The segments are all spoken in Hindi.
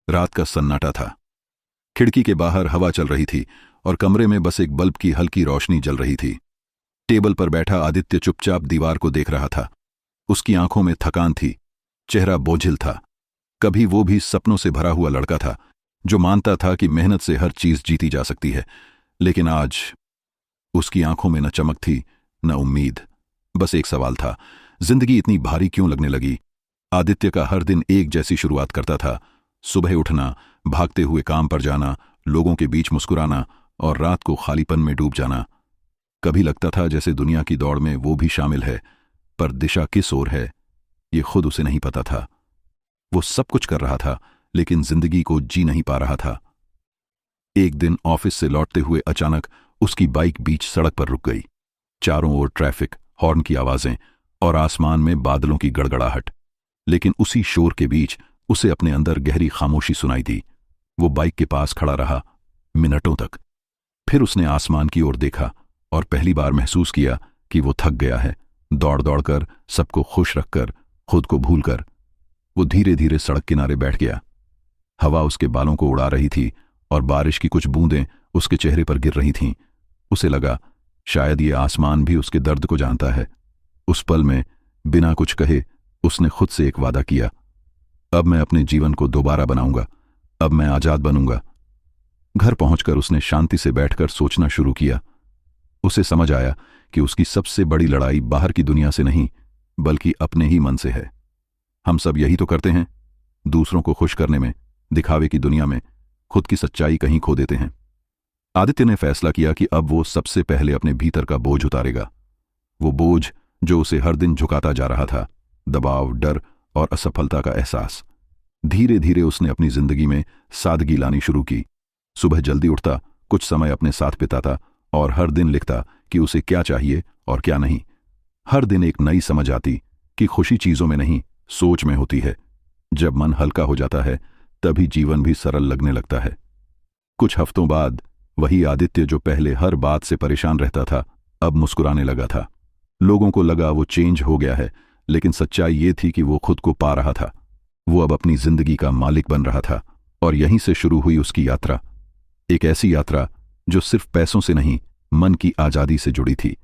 रात का सन्नाटा था। खिड़की के बाहर हवा चल रही थी और कमरे में बस एक बल्ब की हल्की रोशनी जल रही थी। टेबल पर बैठा आदित्य चुपचाप दीवार को देख रहा था। उसकी आंखों में थकान थी, चेहरा बोझिल था। कभी वो भी सपनों से भरा हुआ लड़का था जो मानता था कि मेहनत से हर चीज जीती जा सकती है, लेकिन आज उसकी आंखों में न चमक थी न उम्मीद। बस एक सवाल था, जिंदगी इतनी भारी क्यों लगने लगी। आदित्य का हर दिन एक जैसी शुरुआत करता था। सुबह उठना, भागते हुए काम पर जाना, लोगों के बीच मुस्कुराना और रात को खालीपन में डूब जाना। कभी लगता था जैसे दुनिया की दौड़ में वो भी शामिल है, पर दिशा किस ओर है ये खुद उसे नहीं पता था। वो सब कुछ कर रहा था लेकिन जिंदगी को जी नहीं पा रहा था। एक दिन ऑफिस से लौटते हुए अचानक उसकी बाइक बीच सड़क पर रुक गई। चारों ओर ट्रैफिक, हॉर्न की आवाजें और आसमान में बादलों की गड़गड़ाहट। लेकिन उसी शोर के बीच उसे अपने अंदर गहरी खामोशी सुनाई दी। वो बाइक के पास खड़ा रहा मिनटों तक। फिर उसने आसमान की ओर देखा और पहली बार महसूस किया कि वो थक गया है। दौड़ दौड़ कर, सबको खुश रखकर, खुद को भूलकर वो धीरे धीरे सड़क किनारे बैठ गया। हवा उसके बालों को उड़ा रही थी और बारिश की कुछ बूंदें उसके चेहरे पर गिर रही थीं। उसे लगा शायद ये आसमान भी उसके दर्द को जानता है। उस पल में बिना कुछ कहे उसने खुद से एक वादा किया, अब मैं अपने जीवन को दोबारा बनाऊंगा, अब मैं आजाद बनूंगा। घर पहुंचकर उसने शांति से बैठकर सोचना शुरू किया। उसे समझ आया कि उसकी सबसे बड़ी लड़ाई बाहर की दुनिया से नहीं बल्कि अपने ही मन से है। हम सब यही तो करते हैं, दूसरों को खुश करने में, दिखावे की दुनिया में खुद की सच्चाई कहीं खो देते हैं। आदित्य ने फैसला किया कि अब वो सबसे पहले अपने भीतर का बोझ उतारेगा। वो बोझ जो उसे हर दिन झुकाता जा रहा था, दबाव, डर और असफलता का एहसास। धीरे धीरे उसने अपनी जिंदगी में सादगी लानी शुरू की। सुबह जल्दी उठता, कुछ समय अपने साथ बिताता और हर दिन लिखता कि उसे क्या चाहिए और क्या नहीं। हर दिन एक नई समझ आती कि खुशी चीजों में नहीं, सोच में होती है। जब मन हल्का हो जाता है तभी जीवन भी सरल लगने लगता है। कुछ हफ्तों बाद वही आदित्य जो पहले हर बात से परेशान रहता था अब मुस्कुराने लगा था। लोगों को लगा वो चेंज हो गया है, लेकिन सच्चाई ये थी कि वो खुद को पा रहा था। वो अब अपनी जिंदगी का मालिक बन रहा था और यहीं से शुरू हुई उसकी यात्रा। एक ऐसी यात्रा जो सिर्फ पैसों से नहीं, मन की आजादी से जुड़ी थी।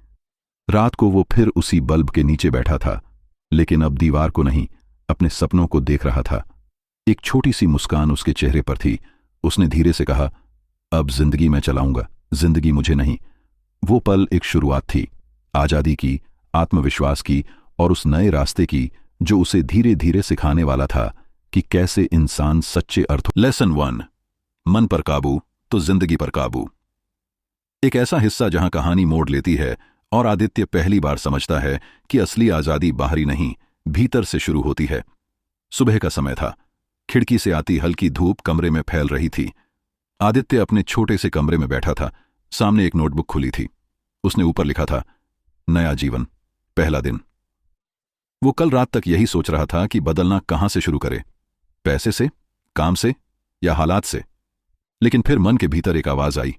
रात को वो फिर उसी बल्ब के नीचे बैठा था, लेकिन अब दीवार को नहीं, अपने सपनों को देख रहा था। एक छोटी सी मुस्कान उसके चेहरे पर थी। उसने धीरे से कहा, अब जिंदगी मैं चलाऊंगा, जिंदगी मुझे नहीं। वो पल एक शुरुआत थी, आजादी की, आत्मविश्वास की और उस नए रास्ते की जो उसे धीरे धीरे सिखाने वाला था कि कैसे इंसान सच्चे अर्थ। लेसन 1, मन पर काबू तो जिंदगी पर काबू। एक ऐसा हिस्सा जहां कहानी मोड़ लेती है और आदित्य पहली बार समझता है कि असली आजादी बाहरी नहीं, भीतर से शुरू होती है। सुबह का समय था। खिड़की से आती हल्की धूप कमरे में फैल रही थी। आदित्य अपने छोटे से कमरे में बैठा था। सामने एक नोटबुक खुली थी। उसने ऊपर लिखा था, नया जीवन, पहला दिन। वो कल रात तक यही सोच रहा था कि बदलना कहां से शुरू करे, पैसे से, काम से या हालात से। लेकिन फिर मन के भीतर एक आवाज आई,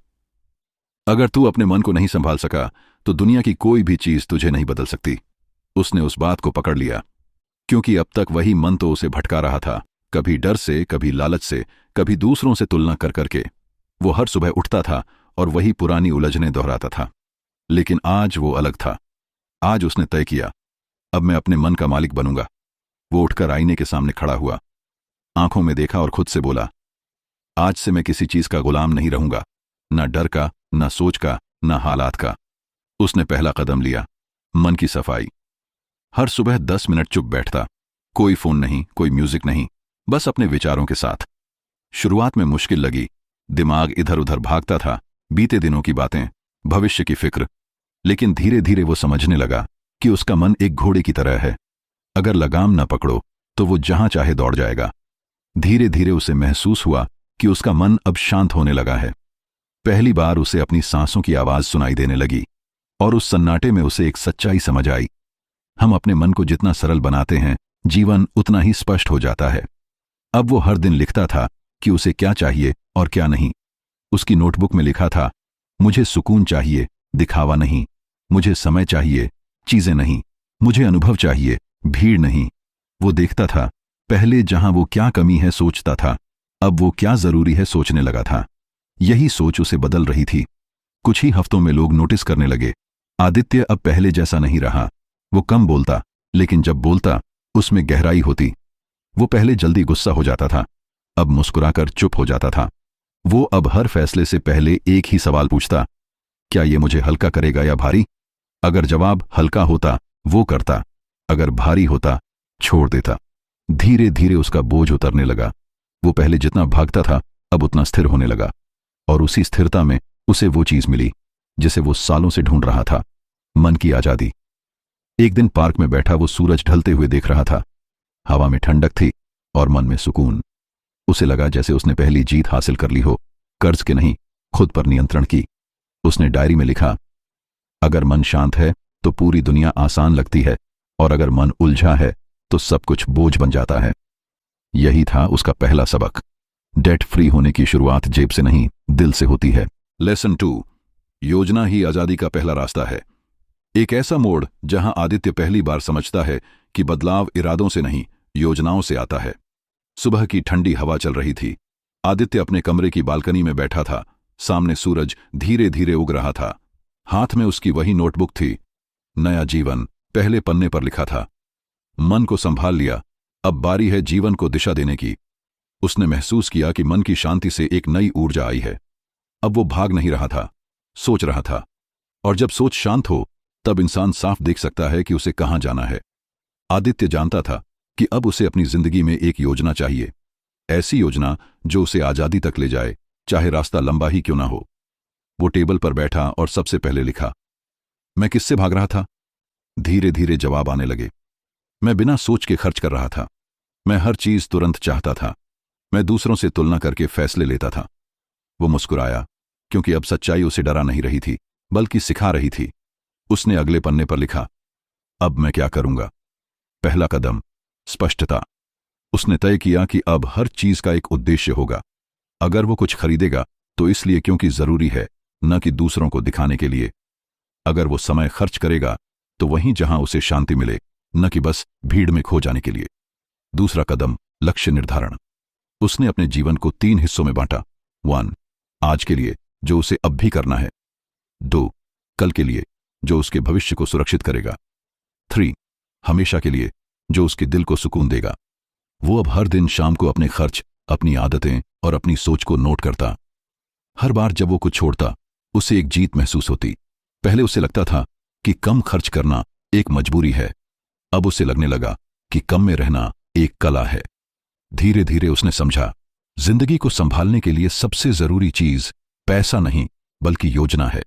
अगर तू अपने मन को नहीं संभाल सका तो दुनिया की कोई भी चीज तुझे नहीं बदल सकती। उसने उस बात को पकड़ लिया, क्योंकि अब तक वही मन तो उसे भटका रहा था, कभी डर से, कभी लालच से, कभी दूसरों से तुलना कर करके। वो हर सुबह उठता था और वही पुरानी उलझनें दोहराता था। लेकिन आज वो अलग था। आज उसने तय किया, अब मैं अपने मन का मालिक बनूंगा। वो उठकर आईने के सामने खड़ा हुआ, आंखों में देखा और खुद से बोला, आज से मैं किसी चीज का गुलाम नहीं रहूंगा, ना डर का, ना सोच का, ना हालात का। उसने पहला कदम लिया, मन की सफाई। हर सुबह 10 मिनट चुप बैठता, कोई फोन नहीं, कोई म्यूजिक नहीं, बस अपने विचारों के साथ। शुरुआत में मुश्किल लगी, दिमाग इधर उधर भागता था, बीते दिनों की बातें, भविष्य की फिक्र। लेकिन धीरे धीरे वो समझने लगा कि उसका मन एक घोड़े की तरह है, अगर लगाम न पकड़ो तो वो जहां चाहे दौड़ जाएगा। धीरे धीरे उसे महसूस हुआ कि उसका मन अब शांत होने लगा है। पहली बार उसे अपनी सांसों की आवाज सुनाई देने लगी और उस सन्नाटे में उसे एक सच्चाई समझ आई, हम अपने मन को जितना सरल बनाते हैं जीवन उतना ही स्पष्ट हो जाता है। अब वो हर दिन लिखता था कि उसे क्या चाहिए और क्या नहीं। उसकी नोटबुक में लिखा था, मुझे सुकून चाहिए, दिखावा नहीं, मुझे समय चाहिए, चीजें नहीं, मुझे अनुभव चाहिए, भीड़ नहीं। वो देखता था, पहले जहां वो क्या कमी है सोचता था, अब वो क्या जरूरी है सोचने लगा था। यही सोच उसे बदल रही थी। कुछ ही हफ्तों में लोग नोटिस करने लगे, आदित्य अब पहले जैसा नहीं रहा। वो कम बोलता, लेकिन जब बोलता उसमें गहराई होती। वो पहले जल्दी गुस्सा हो जाता था, अब मुस्कुराकर चुप हो जाता था। वो अब हर फैसले से पहले एक ही सवाल पूछता, क्या ये मुझे हल्का करेगा या भारी? अगर जवाब हल्का होता वो करता, अगर भारी होता छोड़ देता। धीरे धीरे उसका बोझ उतरने लगा। वो पहले जितना भागता था अब उतना स्थिर होने लगा, और उसी स्थिरता में उसे वो चीज मिली जिसे वो सालों से ढूंढ रहा था, मन की आजादी। एक दिन पार्क में बैठा वो सूरज ढलते हुए देख रहा था। हवा में ठंडक थी और मन में सुकून। उसे लगा जैसे उसने पहली जीत हासिल कर ली हो, कर्ज के नहीं, खुद पर नियंत्रण की। उसने डायरी में लिखा, अगर मन शांत है तो पूरी दुनिया आसान लगती है, और अगर मन उलझा है तो सब कुछ बोझ बन जाता है। यही था उसका पहला सबक। डेट फ्री होने की शुरुआत जेब से नहीं, दिल से होती है। लेसन 2, योजना ही आजादी का पहला रास्ता है। एक ऐसा मोड़ जहां आदित्य पहली बार समझता है कि बदलाव इरादों से नहीं, योजनाओं से आता है। सुबह की ठंडी हवा चल रही थी। आदित्य अपने कमरे की बालकनी में बैठा था। सामने सूरज धीरे धीरे उग रहा था। हाथ में उसकी वही नोटबुक थी। नया जीवन पहले पन्ने पर लिखा था। मन को संभाल लिया, अब बारी है जीवन को दिशा देने की। उसने महसूस किया कि मन की शांति से एक नई ऊर्जा आई है। अब वो भाग नहीं रहा था, सोच रहा था। और जब सोच शांत हो तब इंसान साफ देख सकता है कि उसे कहां जाना है। आदित्य जानता था कि अब उसे अपनी जिंदगी में एक योजना चाहिए, ऐसी योजना जो उसे आजादी तक ले जाए, चाहे रास्ता लंबा ही क्यों ना हो। वो टेबल पर बैठा और सबसे पहले लिखा, मैं किससे भाग रहा था? धीरे धीरे जवाब आने लगे। मैं बिना सोच के खर्च कर रहा था। मैं हर चीज तुरंत चाहता था। मैं दूसरों से तुलना करके फैसले लेता था। वो मुस्कुराया, क्योंकि अब सच्चाई उसे डरा नहीं रही थी, बल्कि सिखा रही थी। उसने अगले पन्ने पर लिखा, अब मैं क्या करूंगा? पहला कदम, स्पष्टता। उसने तय किया कि अब हर चीज का एक उद्देश्य होगा। अगर वो कुछ खरीदेगा तो इसलिए क्योंकि जरूरी है, न कि दूसरों को दिखाने के लिए। अगर वो समय खर्च करेगा तो वहीं जहां उसे शांति मिले, न कि बस भीड़ में खो जाने के लिए। दूसरा कदम, लक्ष्य निर्धारण। उसने अपने जीवन को 3 हिस्सों में बांटा। 1, आज के लिए, जो उसे अब भी करना है। 2, कल के लिए, जो उसके भविष्य को सुरक्षित करेगा। 3, हमेशा के लिए, जो उसके दिल को सुकून देगा। वो अब हर दिन शाम को अपने खर्च, अपनी आदतें और अपनी सोच को नोट करता। हर बार जब वो कुछ छोड़ता उसे एक जीत महसूस होती। पहले उसे लगता था कि कम खर्च करना एक मजबूरी है, अब उसे लगने लगा कि कम में रहना एक कला है। धीरे धीरे उसने समझा, जिंदगी को संभालने के लिए सबसे जरूरी चीज पैसा नहीं बल्कि योजना है,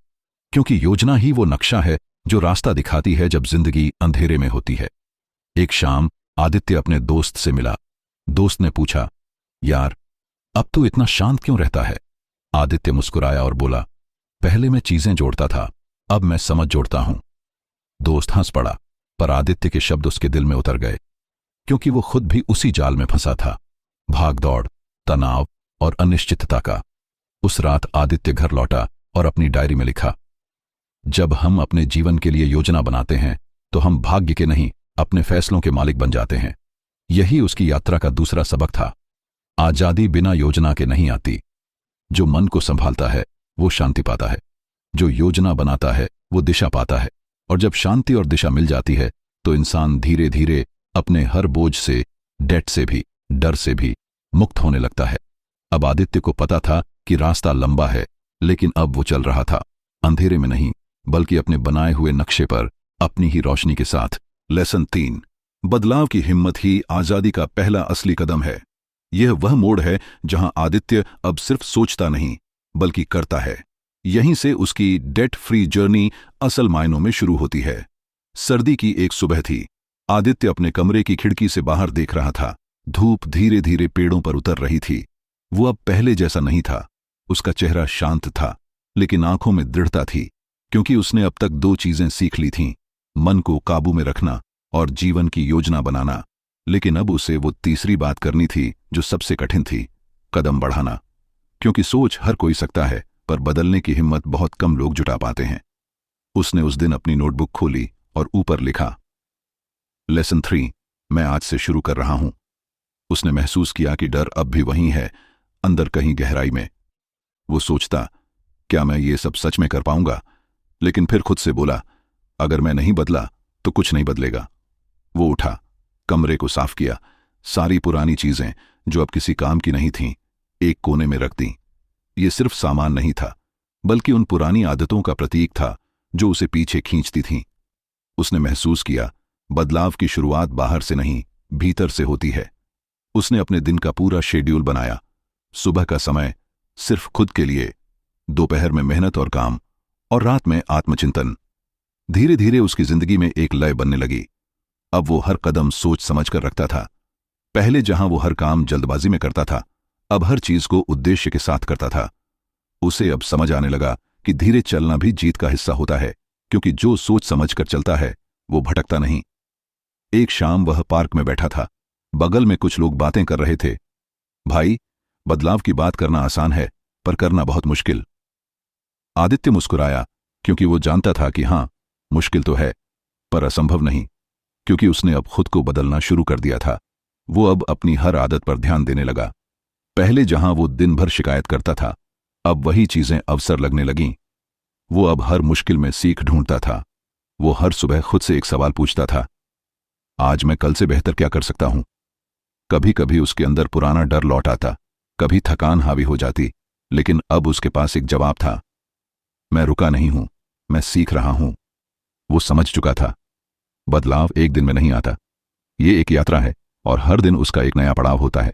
क्योंकि योजना ही वो नक्शा है जो रास्ता दिखाती है जब जिंदगी अंधेरे में होती है। एक शाम आदित्य अपने दोस्त से मिला। दोस्त ने पूछा, यार अब तू इतना शांत क्यों रहता है? आदित्य मुस्कुराया और बोला, पहले मैं चीजें जोड़ता था, अब मैं समझ जोड़ता हूं। दोस्त हंस पड़ा, पर आदित्य के शब्द उसके दिल में उतर गए, क्योंकि वो खुद भी उसी जाल में फंसा था, भाग दौड़, तनाव और अनिश्चितता का। उस रात आदित्य घर लौटा और अपनी डायरी में लिखा, जब हम अपने जीवन के लिए योजना बनाते हैं तो हम भाग्य के नहीं, अपने फैसलों के मालिक बन जाते हैं। यही उसकी यात्रा का दूसरा सबक था। आजादी बिना योजना के नहीं आती। जो मन को संभालता है वो शांति पाता है, जो योजना बनाता है वो दिशा पाता है, और जब शांति और दिशा मिल जाती है तो इंसान धीरे धीरे अपने हर बोझ से, डेट से भी, डर से भी मुक्त होने लगता है। अब आदित्य को पता था कि रास्ता लंबा है, लेकिन अब वो चल रहा था अंधेरे में नहीं, बल्कि अपने बनाए हुए नक्शे पर, अपनी ही रोशनी के साथ। लेसन 3, बदलाव की हिम्मत ही आजादी का पहला असली कदम है। यह वह मोड़ है जहां आदित्य अब सिर्फ सोचता नहीं बल्कि करता है। यहीं से उसकी डेट फ्री जर्नी असल मायनों में शुरू होती है। सर्दी की एक सुबह थी। आदित्य अपने कमरे की खिड़की से बाहर देख रहा था। धूप धीरे धीरे पेड़ों पर उतर रही थी। वो अब पहले जैसा नहीं था। उसका चेहरा शांत था, लेकिन आंखों में दृढ़ता थी, क्योंकि उसने अब तक 2 चीजें सीख ली थीं, मन को काबू में रखना और जीवन की योजना बनाना। लेकिन अब उसे वो तीसरी बात करनी थी जो सबसे कठिन थी, कदम बढ़ाना। क्योंकि सोच हर कोई सकता है, पर बदलने की हिम्मत बहुत कम लोग जुटा पाते हैं। उसने उस दिन अपनी नोटबुक खोली और ऊपर लिखा, लेसन 3, मैं आज से शुरू कर रहा हूं। उसने महसूस किया कि डर अब भी वही है, अंदर कहीं गहराई में। वो सोचता, क्या मैं ये सब सच में कर पाऊंगा? लेकिन फिर खुद से बोला, अगर मैं नहीं बदला तो कुछ नहीं बदलेगा। वो उठा, कमरे को साफ किया, सारी पुरानी चीजें जो अब किसी काम की नहीं थीं एक कोने में रख दी। ये सिर्फ सामान नहीं था, बल्कि उन पुरानी आदतों का प्रतीक था जो उसे पीछे खींचती थीं। उसने महसूस किया, बदलाव की शुरुआत बाहर से नहीं, भीतर से होती है। उसने अपने दिन का पूरा शेड्यूल बनाया। सुबह का समय सिर्फ खुद के लिए, दोपहर में मेहनत और काम, और रात में आत्मचिंतन। धीरे धीरे उसकी जिंदगी में एक लय बनने लगी। अब वो हर कदम सोच समझ कर रखता था। पहले जहां वो हर काम जल्दबाजी में करता था, अब हर चीज को उद्देश्य के साथ करता था। उसे अब समझ आने लगा कि धीरे चलना भी जीत का हिस्सा होता है, क्योंकि जो सोच समझ कर चलता है वो भटकता नहीं। एक शाम वह पार्क में बैठा था। बगल में कुछ लोग बातें कर रहे थे। भाई, बदलाव की बात करना आसान है, पर करना बहुत मुश्किल। आदित्य मुस्कुराया, क्योंकि वो जानता था कि हां, मुश्किल तो है, पर असंभव नहीं, क्योंकि उसने अब खुद को बदलना शुरू कर दिया था। वो अब अपनी हर आदत पर ध्यान देने लगा। पहले जहां वो दिन भर शिकायत करता था, अब वही चीजें अवसर लगने लगीं। वो अब हर मुश्किल में सीख ढूंढता था। वो हर सुबह खुद से एक सवाल पूछता था, आज मैं कल से बेहतर क्या कर सकता हूं? कभी कभी उसके अंदर पुराना डर लौट आता, कभी थकान हावी हो जाती, लेकिन अब उसके पास एक जवाब था, मैं रुका नहीं हूं, मैं सीख रहा हूं। वो समझ चुका था, बदलाव एक दिन में नहीं आता, ये एक यात्रा है, और हर दिन उसका एक नया पड़ाव होता है।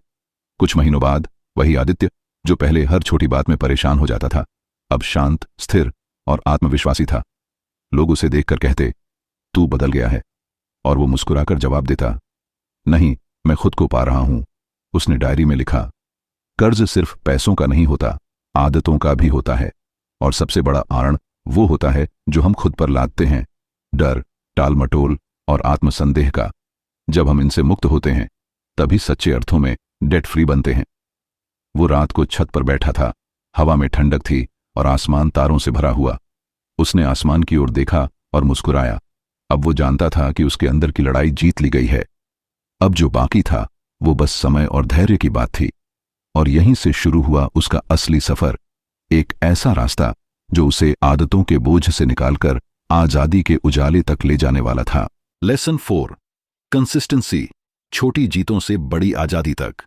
कुछ महीनों बाद वही आदित्य, जो पहले हर छोटी बात में परेशान हो जाता था, अब शांत, स्थिर और आत्मविश्वासी था। लोग उसे देखकर कहते, तू बदल गया है, और वो मुस्कुराकर जवाब देता, नहीं, मैं खुद को पा रहा हूं। उसने डायरी में लिखा, कर्ज सिर्फ पैसों का नहीं होता, आदतों का भी होता है, और सबसे बड़ा आरण वो होता है जो हम खुद पर लादते हैं, डर, टालमटोल और आत्मसंदेह का। जब हम इनसे मुक्त होते हैं, तभी सच्चे अर्थों में डेट फ्री बनते हैं। वो रात को छत पर बैठा था। हवा में ठंडक थी और आसमान तारों से भरा हुआ। उसने आसमान की ओर देखा और मुस्कुराया। अब वो जानता था कि उसके अंदर की लड़ाई जीत ली गई है। अब जो बाकी था वो बस समय और धैर्य की बात थी। और यहीं से शुरू हुआ उसका असली सफर, एक ऐसा रास्ता जो उसे आदतों के बोझ से निकालकर आजादी के उजाले तक ले जाने वाला था। लेसन 4, कंसिस्टेंसी, छोटी जीतों से बड़ी आजादी तक।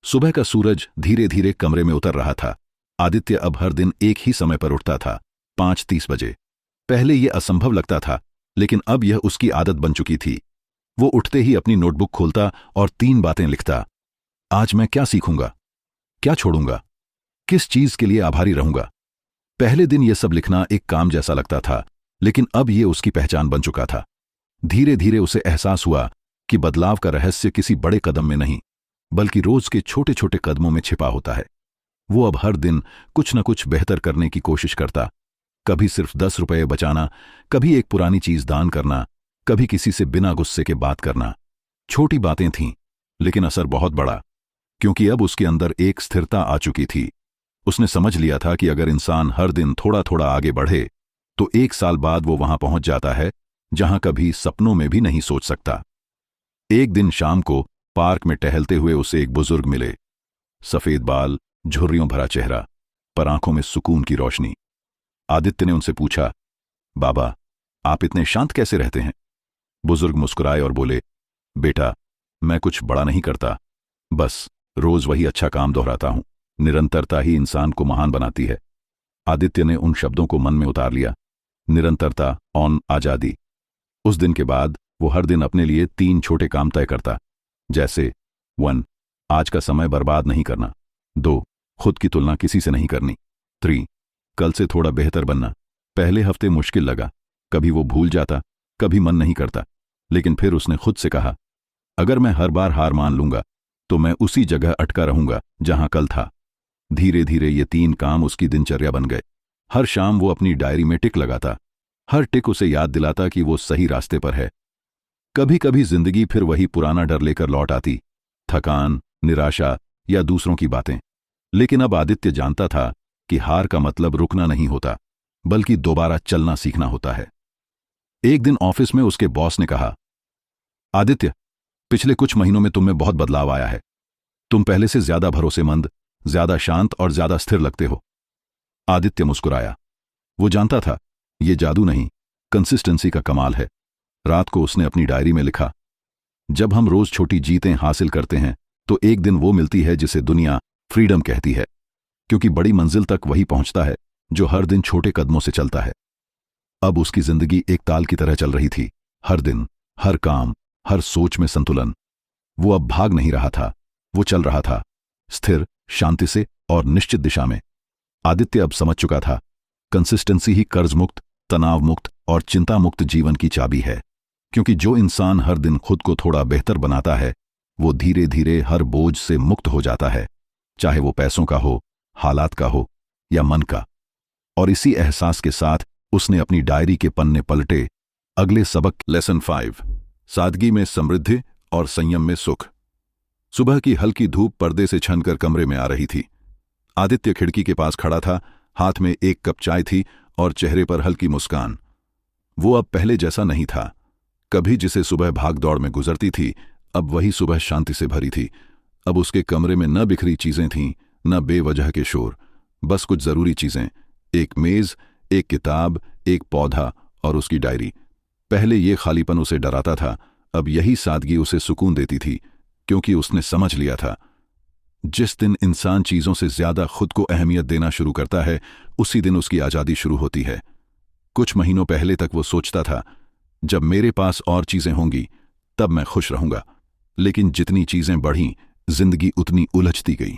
सुबह का सूरज धीरे धीरे कमरे में उतर रहा था। आदित्य अब हर दिन एक ही समय पर उठता था, 5:30 बजे। पहले यह असंभव लगता था, लेकिन अब यह उसकी आदत बन चुकी थी। वो उठते ही अपनी नोटबुक खोलता और 3 बातें लिखता। आज मैं क्या सीखूंगा, क्या छोड़ूंगा, किस चीज के लिए आभारी रहूंगा। पहले दिन यह सब लिखना एक काम जैसा लगता था, लेकिन अब यह उसकी पहचान बन चुका था। धीरे धीरे उसे एहसास हुआ कि बदलाव का रहस्य किसी बड़े कदम में नहीं, बल्कि रोज के छोटे छोटे कदमों में छिपा होता है। वो अब हर दिन कुछ न कुछ बेहतर करने की कोशिश करता। कभी सिर्फ 10 रुपये बचाना, कभी एक पुरानी चीज दान करना, कभी किसी से बिना गुस्से के बात करना। छोटी बातें थीं, लेकिन असर बहुत बड़ा, क्योंकि अब उसके अंदर एक स्थिरता आ चुकी थी। उसने समझ लिया था कि अगर इंसान हर दिन थोड़ा थोड़ा आगे बढ़े, तो 1 साल बाद वो वहां पहुंच जाता है जहां कभी सपनों में भी नहीं सोच सकता। एक दिन शाम को पार्क में टहलते हुए उसे एक बुजुर्ग मिले। सफेद बाल, झुर्रियों भरा चेहरा, पर आंखों में सुकून की रोशनी। आदित्य ने उनसे पूछा, बाबा, आप इतने शांत कैसे रहते हैं? बुजुर्ग मुस्कुराए और बोले, बेटा, मैं कुछ बड़ा नहीं करता, बस रोज वही अच्छा काम दोहराता हूं। निरंतरता ही इंसान को महान बनाती है। आदित्य ने उन शब्दों को मन में उतार लिया। निरंतरता ऑन आजादी। उस दिन के बाद वो हर दिन अपने लिए 3 छोटे काम तय करता, जैसे 1, आज का समय बर्बाद नहीं करना। 2, खुद की तुलना किसी से नहीं करनी। 3, कल से थोड़ा बेहतर बनना। पहले हफ्ते मुश्किल लगा, कभी वो भूल जाता, कभी मन नहीं करता, लेकिन फिर उसने खुद से कहा, अगर मैं हर बार हार मान लूंगा तो मैं उसी जगह अटका रहूंगा जहां कल था। धीरे धीरे ये 3 काम उसकी दिनचर्या बन गए। हर शाम वो अपनी डायरी में टिक लगाता। हर टिक उसे याद दिलाता कि वो सही रास्ते पर है। कभी कभी जिंदगी फिर वही पुराना डर लेकर लौट आती, थकान, निराशा या दूसरों की बातें। लेकिन अब आदित्य जानता था कि हार का मतलब रुकना नहीं होता, बल्कि दोबारा चलना सीखना होता है। एक दिन ऑफिस में उसके बॉस ने कहा, आदित्य, पिछले कुछ महीनों में तुम में बहुत बदलाव आया है। तुम पहले से ज्यादा भरोसेमंद, ज्यादा शांत और ज्यादा स्थिर लगते हो। आदित्य मुस्कुराया। वो जानता था ये जादू नहीं, कंसिस्टेंसी का कमाल है। रात को उसने अपनी डायरी में लिखा, जब हम रोज छोटी जीतें हासिल करते हैं तो एक दिन वो मिलती है जिसे दुनिया फ्रीडम कहती है, क्योंकि बड़ी मंजिल तक वही पहुंचता है जो हर दिन छोटे कदमों से चलता है। अब उसकी जिंदगी एक ताल की तरह चल रही थी, हर दिन, हर काम, हर सोच में संतुलन। वो अब भाग नहीं रहा था, वो चल रहा था, स्थिर, शांति से और निश्चित दिशा में। आदित्य अब समझ चुका था, कंसिस्टेंसी ही कर्ज मुक्त, तनाव मुक्त और चिंता मुक्त जीवन की चाबी है, क्योंकि जो इंसान हर दिन खुद को थोड़ा बेहतर बनाता है वो धीरे धीरे हर बोझ से मुक्त हो जाता है, चाहे वो पैसों का हो, हालात का हो या मन का। और इसी एहसास के साथ उसने अपनी डायरी के पन्ने पलटे। अगले सबक, लेसन 5, सादगी में समृद्धि और संयम में सुख। सुबह की हल्की धूप पर्दे से छनकर कमरे में आ रही थी। आदित्य खिड़की के पास खड़ा था, हाथ में एक कप चाय थी और चेहरे पर हल्की मुस्कान। वो अब पहले जैसा नहीं था। कभी जिसे सुबह भाग दौड़ में गुजरती थी, अब वही सुबह शांति से भरी थी। अब उसके कमरे में न बिखरी चीजें थीं, न बेवजह के शोर, बस कुछ जरूरी चीजें, एक मेज, एक किताब, एक पौधा और उसकी डायरी। पहले ये खालीपन उसे डराता था, अब यही सादगी उसे सुकून देती थी, क्योंकि उसने समझ लिया था, जिस दिन इंसान चीजों से ज्यादा खुद को अहमियत देना शुरू करता है, उसी दिन उसकी आजादी शुरू होती है। कुछ महीनों पहले तक वो सोचता था, जब मेरे पास और चीजें होंगी तब मैं खुश रहूंगा, लेकिन जितनी चीजें बढ़ीं, जिंदगी उतनी उलझती गई।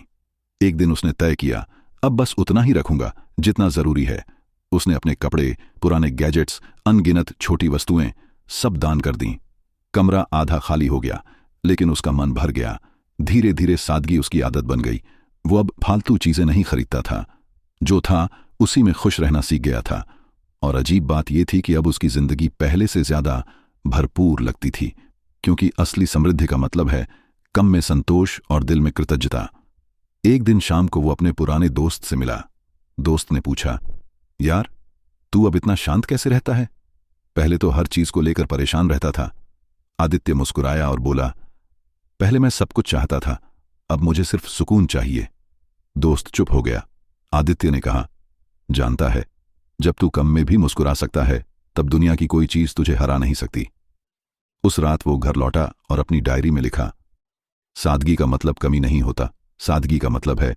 एक दिन उसने तय किया, अब बस उतना ही रखूंगा जितना जरूरी है। उसने अपने कपड़े, पुराने गैजेट्स, अनगिनत छोटी वस्तुएं सब दान कर दीं। कमरा आधा खाली हो गया, लेकिन उसका मन भर गया। धीरे धीरे सादगी उसकी आदत बन गई। वो अब फालतू चीजें नहीं खरीदता था, जो था उसी में खुश रहना सीख गया था। और अजीब बात यह थी कि अब उसकी जिंदगी पहले से ज्यादा भरपूर लगती थी, क्योंकि असली समृद्धि का मतलब है कम में संतोष और दिल में कृतज्ञता। एक दिन शाम को वो अपने पुराने दोस्त से मिला। दोस्त ने पूछा, यार, तू अब इतना शांत कैसे रहता है? पहले तो हर चीज को लेकर परेशान रहता था। आदित्य मुस्कुराया और बोला, पहले मैं सब कुछ चाहता था, अब मुझे सिर्फ सुकून चाहिए। दोस्त चुप हो गया। आदित्य ने कहा, जानता है, जब तू कम में भी मुस्कुरा सकता है, तब दुनिया की कोई चीज तुझे हरा नहीं सकती। उस रात वो घर लौटा और अपनी डायरी में लिखा, सादगी का मतलब कमी नहीं होता, सादगी का मतलब है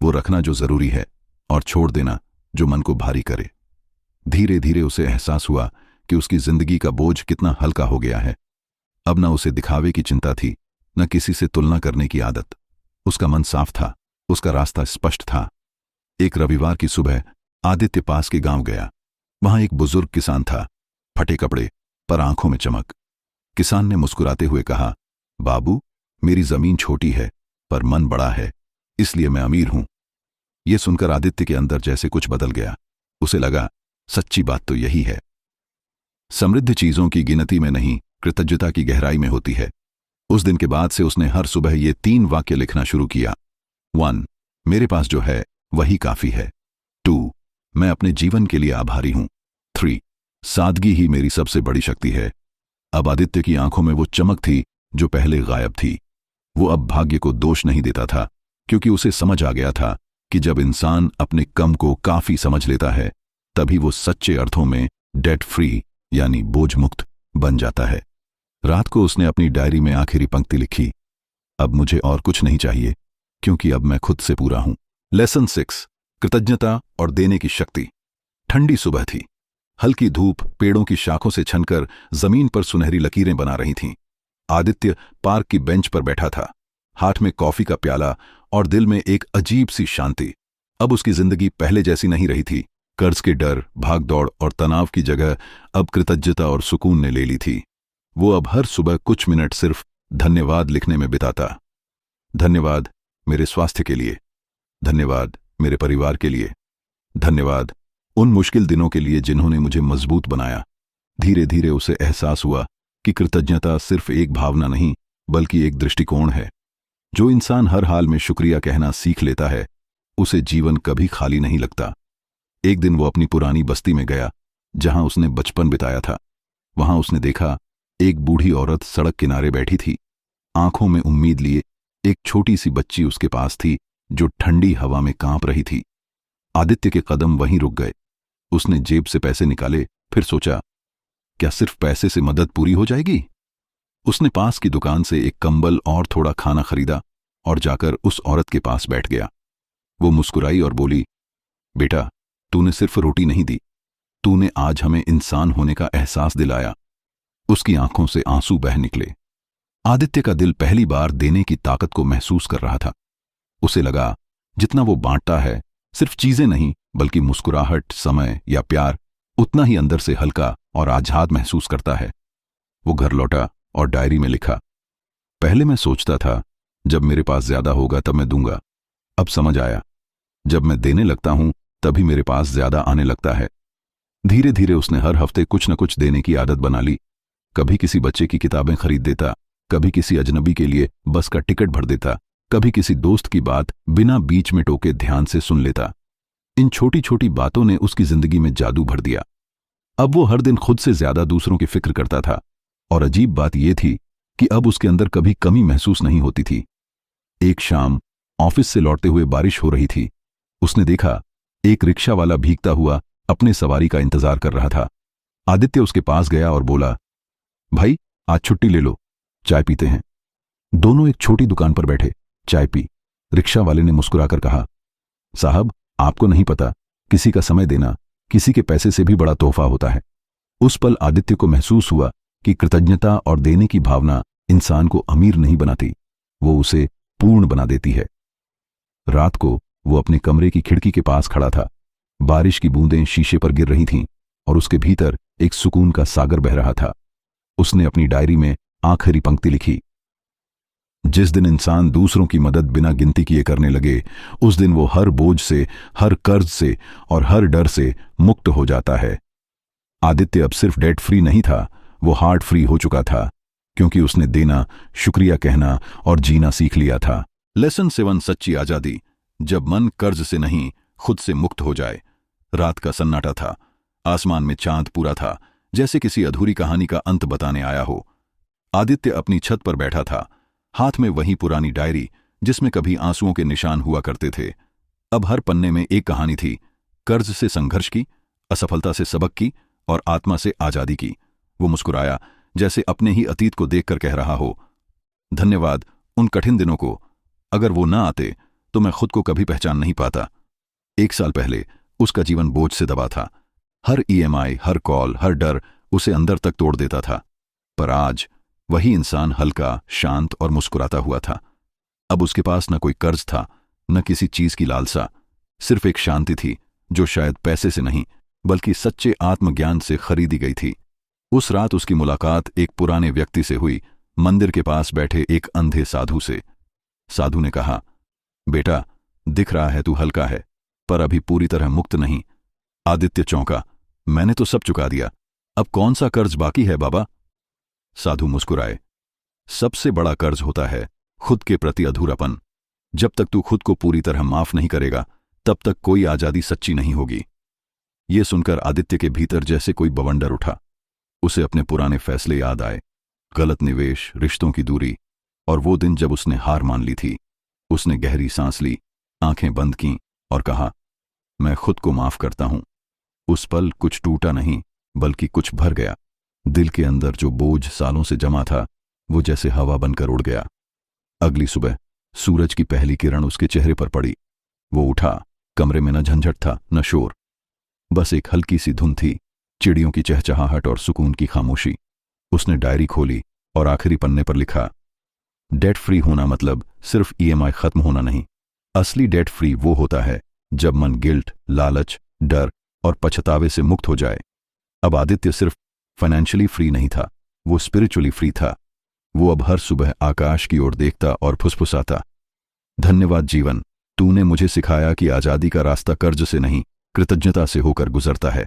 वो रखना जो जरूरी है और छोड़ देना जो मन को भारी करे। धीरे धीरे उसे एहसास हुआ कि उसकी जिंदगी का बोझ कितना हल्का हो गया है। अब न उसे दिखावे की चिंता थी, न किसी से तुलना करने की आदत। उसका मन साफ था, उसका रास्ता स्पष्ट था। एक रविवार की सुबह आदित्य पास के गांव गया। वहां एक बुजुर्ग किसान था, फटे कपड़े पर आंखों में चमक। किसान ने मुस्कुराते हुए कहा, बाबू, मेरी जमीन छोटी है पर मन बड़ा है, इसलिए मैं अमीर हूं। यह सुनकर आदित्य के अंदर जैसे कुछ बदल गया। उसे लगा, सच्ची बात तो यही है। समृद्ध चीजों की गिनती में नहीं, कृतज्ञता की गहराई में होती है। उस दिन के बाद से उसने हर सुबह ये 3 वाक्य लिखना शुरू किया। 1, मेरे पास जो है वही काफी है। 2, मैं अपने जीवन के लिए आभारी हूं। 3, सादगी ही मेरी सबसे बड़ी शक्ति है। अब आदित्य की आंखों में वो चमक थी जो पहले गायब थी। वो अब भाग्य को दोष नहीं देता था, क्योंकि उसे समझ आ गया था कि जब इंसान अपने कम को काफी समझ लेता है, तभी वो सच्चे अर्थों में डेट फ्री यानी बोझ मुक्त बन जाता है। रात को उसने अपनी डायरी में आखिरी पंक्ति लिखी, अब मुझे और कुछ नहीं चाहिए, क्योंकि अब मैं खुद से पूरा हूं। लेसन 6, कृतज्ञता और देने की शक्ति। ठंडी सुबह थी। हल्की धूप पेड़ों की शाखों से छनकर जमीन पर सुनहरी लकीरें बना रही थीं। आदित्य पार्क की बेंच पर बैठा था, हाथ में कॉफी का प्याला और दिल में एक अजीब सी शांति। अब उसकी जिंदगी पहले जैसी नहीं रही थी। कर्ज के डर, भागदौड़ और तनाव की जगह अब कृतज्ञता और सुकून ने ले ली थी। वो अब हर सुबह कुछ मिनट सिर्फ धन्यवाद लिखने में बिताता। धन्यवाद मेरे स्वास्थ्य के लिए, धन्यवाद मेरे परिवार के लिए, धन्यवाद उन मुश्किल दिनों के लिए जिन्होंने मुझे मजबूत बनाया। धीरे धीरे उसे एहसास हुआ कि कृतज्ञता सिर्फ एक भावना नहीं, बल्कि एक दृष्टिकोण है। जो इंसान हर हाल में शुक्रिया कहना सीख लेता है, उसे जीवन कभी खाली नहीं लगता। एक दिन वो अपनी पुरानी बस्ती में गया, जहां उसने बचपन बिताया था। वहां उसने देखा, एक बूढ़ी औरत सड़क किनारे बैठी थी, आंखों में उम्मीद लिए। एक छोटी सी बच्ची उसके पास थी, जो ठंडी हवा में कांप रही थी। आदित्य के कदम वहीं रुक गए। उसने जेब से पैसे निकाले, फिर सोचा, क्या सिर्फ पैसे से मदद पूरी हो जाएगी? उसने पास की दुकान से एक कंबल और थोड़ा खाना खरीदा और जाकर उस औरत के पास बैठ गया। वो मुस्कुराई और बोली, बेटा, तूने सिर्फ रोटी नहीं दी, तूने आज हमें इंसान होने का एहसास दिलाया। उसकी आंखों से आंसू बह निकले। आदित्य का दिल पहली बार देने की ताकत को महसूस कर रहा था। उसे लगा, जितना वो बांटता है, सिर्फ चीजें नहीं बल्कि मुस्कुराहट, समय या प्यार, उतना ही अंदर से हल्का और आजाद महसूस करता है। वो घर लौटा और डायरी में लिखा, पहले मैं सोचता था जब मेरे पास ज्यादा होगा तब मैं दूंगा। अब समझ आया, जब मैं देने लगता हूं तभी मेरे पास ज्यादा आने लगता है। धीरे धीरे उसने हर हफ्ते कुछ न कुछ देने की आदत बना ली। कभी किसी बच्चे की किताबें खरीद देता, कभी किसी अजनबी के लिए बस का टिकट भर देता, कभी किसी दोस्त की बात बिना बीच में टोके ध्यान से सुन लेता। इन छोटी छोटी बातों ने उसकी जिंदगी में जादू भर दिया। अब वो हर दिन खुद से ज्यादा दूसरों की फिक्र करता था, और अजीब बात यह थी कि अब उसके अंदर कभी कमी महसूस नहीं होती थी। एक शाम ऑफिस से लौटते हुए बारिश हो रही थी। उसने देखा, एक रिक्शा वाला भीगता हुआ अपने सवारी का इंतजार कर रहा था। आदित्य उसके पास गया और बोला, भाई, आज छुट्टी ले लो, चाय पीते हैं। दोनों एक छोटी दुकान पर बैठे, चाय पी। रिक्शा वाले ने मुस्कुराकर कहा, साहब, आपको नहीं पता, किसी का समय देना किसी के पैसे से भी बड़ा तोहफा होता है। उस पल आदित्य को महसूस हुआ कि कृतज्ञता और देने की भावना इंसान को अमीर नहीं बनाती, वो उसे पूर्ण बना देती है। रात को वो अपने कमरे की खिड़की के पास खड़ा था। बारिश की बूंदें शीशे पर गिर रही थीं और उसके भीतर एक सुकून का सागर बह रहा था। उसने अपनी डायरी में आखिरी पंक्ति लिखी, जिस दिन इंसान दूसरों की मदद बिना गिनती किए करने लगे, उस दिन वो हर बोझ से, हर कर्ज से और हर डर से मुक्त हो जाता है। आदित्य अब सिर्फ डेट फ्री नहीं था, वो हार्ट फ्री हो चुका था, क्योंकि उसने देना, शुक्रिया कहना और जीना सीख लिया था। लेसन 7, सच्ची आजादी, जब मन कर्ज से नहीं खुद से मुक्त हो जाए। रात का सन्नाटा था। आसमान में चांद पूरा था, जैसे किसी अधूरी कहानी का अंत बताने आया हो। आदित्य अपनी छत पर बैठा था, हाथ में वही पुरानी डायरी जिसमें कभी आंसुओं के निशान हुआ करते थे। अब हर पन्ने में एक कहानी थी, कर्ज से संघर्ष की, असफलता से सबक की और आत्मा से आजादी की। वो मुस्कुराया, जैसे अपने ही अतीत को देखकर कह रहा हो, धन्यवाद उन कठिन दिनों को, अगर वो ना आते तो मैं खुद को कभी पहचान नहीं पाता। 1 साल पहले उसका जीवन बोझ से दबा था। हर ईएमआई, हर कॉल, हर डर उसे अंदर तक तोड़ देता था। पर आज वही इंसान हल्का, शांत और मुस्कुराता हुआ था। अब उसके पास न कोई कर्ज था, न किसी चीज की लालसा, सिर्फ एक शांति थी जो शायद पैसे से नहीं बल्कि सच्चे आत्मज्ञान से खरीदी गई थी। उस रात उसकी मुलाकात एक पुराने व्यक्ति से हुई, मंदिर के पास बैठे एक अंधे साधु से। साधु ने कहा, बेटा, दिख रहा है तू हल्का है, पर अभी पूरी तरह मुक्त नहीं। आदित्य चौंका, मैंने तो सब चुका दिया, अब कौन सा कर्ज बाकी है बाबा? साधु मुस्कुराए, सबसे बड़ा कर्ज होता है खुद के प्रति अधूरापन। जब तक तू खुद को पूरी तरह माफ नहीं करेगा, तब तक कोई आजादी सच्ची नहीं होगी। ये सुनकर आदित्य के भीतर जैसे कोई बवंडर उठा। उसे अपने पुराने फैसले याद आए, गलत निवेश, रिश्तों की दूरी और वो दिन जब उसने हार मान ली थी। उसने गहरी सांस ली, आंखें बंद कीं और कहा, मैं खुद को माफ करता हूं। उस पल कुछ टूटा नहीं बल्कि कुछ भर गया। दिल के अंदर जो बोझ सालों से जमा था, वो जैसे हवा बनकर उड़ गया। अगली सुबह सूरज की पहली किरण उसके चेहरे पर पड़ी। वो उठा। कमरे में न झंझट था, न शोर, बस एक हल्की सी धुन थी, चिड़ियों की चहचहाहट और सुकून की खामोशी। उसने डायरी खोली और आखिरी पन्ने पर लिखा, डेट फ्री होना मतलब सिर्फ ईएमआई खत्म होना नहीं। असली डेट फ्री वो होता है जब मन गिल्ट, लालच, डर और पछतावे से मुक्त हो जाए। अब आदित्य सिर्फ फाइनेंशियली फ्री नहीं था, वो स्पिरिचुअली फ्री था। वो अब हर सुबह आकाश की ओर देखता और फुसफुसाता, धन्यवाद जीवन, तूने मुझे सिखाया कि आजादी का रास्ता कर्ज से नहीं, कृतज्ञता से होकर गुजरता है।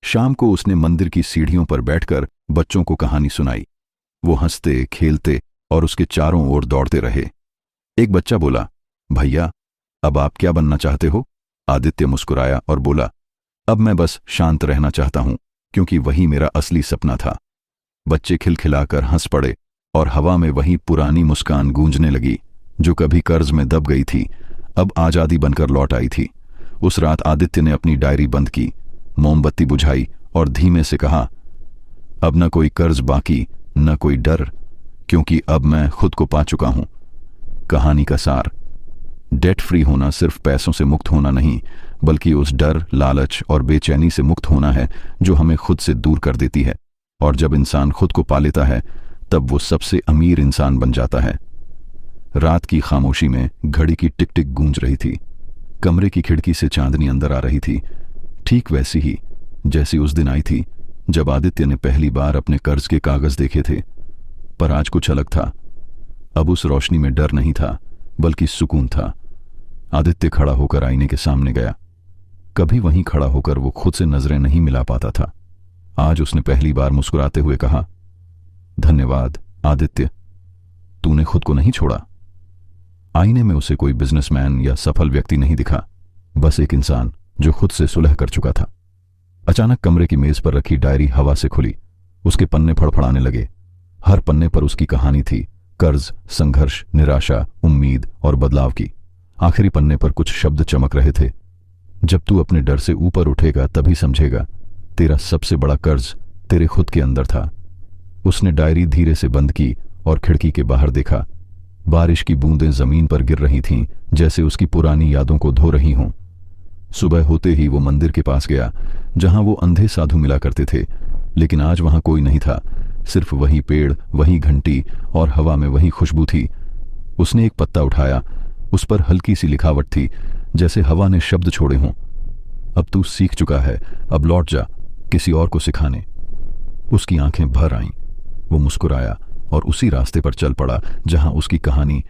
शाम को उसने मंदिर की सीढ़ियों पर बैठकर बच्चों को कहानी सुनाई। वो हंसते, खेलते और उसके चारों ओर दौड़ते रहे। एक बच्चा बोला, भैया, अब आप क्या बनना चाहते हो? आदित्य मुस्कुराया और बोला, अब मैं बस शांत रहना चाहता हूं, क्योंकि वही मेरा असली सपना था। बच्चे खिलखिलाकर हंस पड़े और हवा में वही पुरानी मुस्कान गूंजने लगी जो कभी कर्ज में दब गई थी, अब आजादी बनकर लौट आई थी। उस रात आदित्य ने अपनी डायरी बंद की, मोमबत्ती बुझाई और धीमे से कहा, अब न कोई कर्ज बाकी, न कोई डर, क्योंकि अब मैं खुद को पा चुका हूं। कहानी का सार: डेट फ्री होना सिर्फ पैसों से मुक्त होना नहीं, बल्कि उस डर, लालच और बेचैनी से मुक्त होना है जो हमें खुद से दूर कर देती है। और जब इंसान खुद को पा लेता है, तब वो सबसे अमीर इंसान बन जाता है। रात की खामोशी में घड़ी की टिक टिक गूंज रही थी। कमरे की खिड़की से चांदनी अंदर आ रही थी, ठीक वैसी ही जैसी उस दिन आई थी जब आदित्य ने पहली बार अपने कर्ज के कागज देखे थे। पर आज कुछ अलग था। अब उस रोशनी में डर नहीं था, बल्कि सुकून था। आदित्य खड़ा होकर आईने के सामने गया। कभी वहीं खड़ा होकर वो खुद से नजरें नहीं मिला पाता था। आज उसने पहली बार मुस्कुराते हुए कहा, धन्यवाद आदित्य, तूने खुद को नहीं छोड़ा। आईने में उसे कोई बिजनेसमैन या सफल व्यक्ति नहीं दिखा, बस एक इंसान जो खुद से सुलह कर चुका था। अचानक कमरे की मेज पर रखी डायरी हवा से खुली। उसके पन्ने फड़फड़ाने लगे। हर पन्ने पर उसकी कहानी थी, कर्ज, संघर्ष, निराशा, उम्मीद और बदलाव की। आखिरी पन्ने पर कुछ शब्द चमक रहे थे, जब तू अपने डर से ऊपर उठेगा तभी समझेगा तेरा सबसे बड़ा कर्ज तेरे खुद के अंदर था। उसने डायरी धीरे से बंद की और खिड़की के बाहर देखा। बारिश की बूंदें जमीन पर गिर रही थीं, जैसे उसकी पुरानी यादों को धो रही हों। सुबह होते ही वो मंदिर के पास गया, जहां वो अंधे साधु मिला करते थे, लेकिन आज वहां कोई नहीं था। सिर्फ वही पेड़, वही घंटी और हवा में वही खुशबू थी। उसने एक पत्ता उठाया। उस पर हल्की सी लिखावट थी, जैसे हवा ने शब्द छोड़े हों, अब तू सीख चुका है, अब लौट जा किसी और को सिखाने। उसकी आंखें भर आईं। वो मुस्कुराया और उसी रास्ते पर चल पड़ा जहां उसकी कहानी